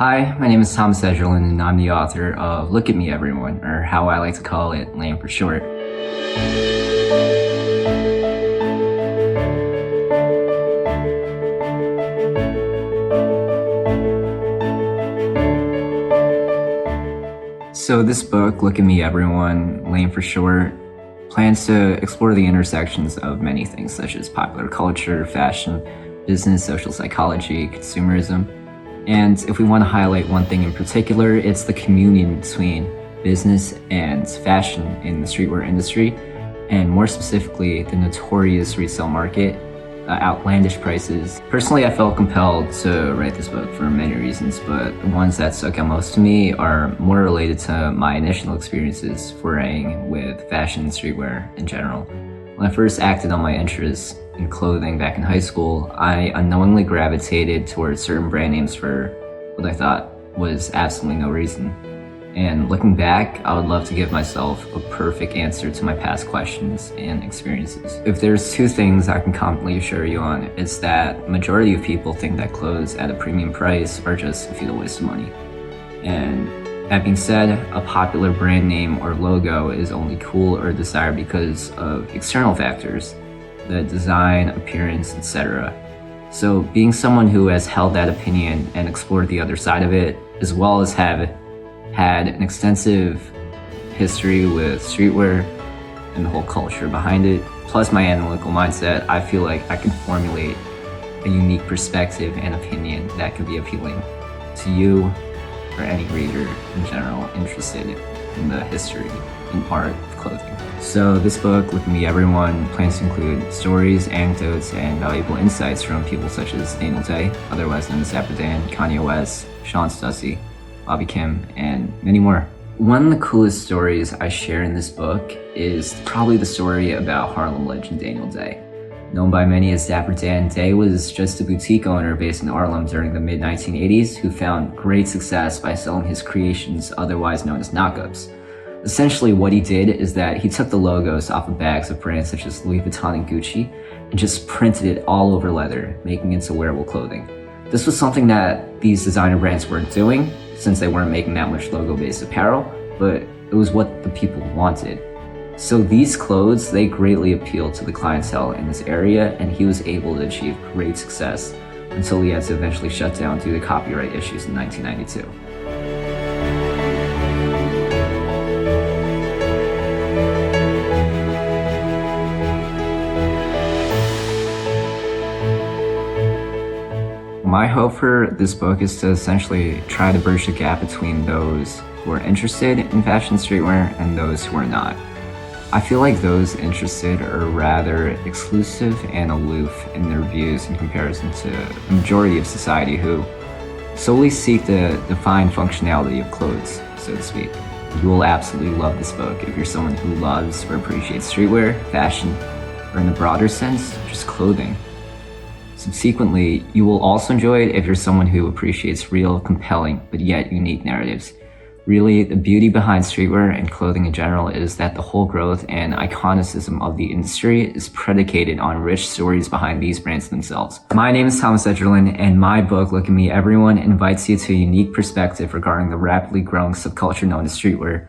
Hi, my name is Thomas Edralin, and I'm the author of Look at Me Everyone, or how I like to call it, LAME for short. So this book, Look at Me Everyone, LAME for short, plans to explore the intersections of many things such as popular culture, fashion, business, social psychology, consumerism. And if we want to highlight one thing in particular, it's the communion between business and fashion in the streetwear industry, and more specifically, the notorious resale market, outlandish prices. Personally, I felt compelled to write this book for many reasons, but the ones that stuck out most to me are more related to my initial experiences foraying with fashion and streetwear in general. When I first acted on my interests in clothing back in high school, I unknowingly gravitated towards certain brand names for what I thought was absolutely no reason. And looking back, I would love to give myself a perfect answer to my past questions and experiences. If there's two things I can confidently assure you on, it's that the majority of people think that clothes at a premium price are just a futile waste of money. And that being said, a popular brand name or logo is only cool or desired because of external factors, the design, appearance, etc. So being someone who has held that opinion and explored the other side of it, as well as have had an extensive history with streetwear and the whole culture behind it, plus my analytical mindset, I feel like I can formulate a unique perspective and opinion that could be appealing to you or any reader in general interested in the history and art of clothing. So this book, Look at Me Everyone, plans to include stories, anecdotes, and valuable insights from people such as Daniel Day, otherwise known as Dapper Dan, Kanye West, Sean Stussy, Bobby Kim, and many more. One of the coolest stories I share in this book is probably the story about Harlem legend Daniel Day. Known by many as Dapper Dan, Day was just a boutique owner based in Harlem during the mid-1980s who found great success by selling his creations, otherwise known as knockups. Essentially, what he did is that he took the logos off of bags of brands such as Louis Vuitton and Gucci and just printed it all over leather, making it into wearable clothing. This was something that these designer brands weren't doing, since they weren't making that much logo-based apparel, but it was what the people wanted. So these clothes, they greatly appealed to the clientele in this area, and he was able to achieve great success until he had to eventually shut down due to copyright issues in 1992. My hope for this book is to essentially try to bridge the gap between those who are interested in fashion streetwear and those who are not. I feel like those interested are rather exclusive and aloof in their views in comparison to the majority of society who solely seek the defined functionality of clothes, so to speak. You will absolutely love this book if you're someone who loves or appreciates streetwear, fashion, or in a broader sense, just clothing. Subsequently, you will also enjoy it if you're someone who appreciates real, compelling, but yet unique narratives. Really, the beauty behind streetwear and clothing in general is that the whole growth and iconicism of the industry is predicated on rich stories behind these brands themselves. My name is Thomas Edralin, and my book, Look at Me Everyone, invites you to a unique perspective regarding the rapidly growing subculture known as streetwear.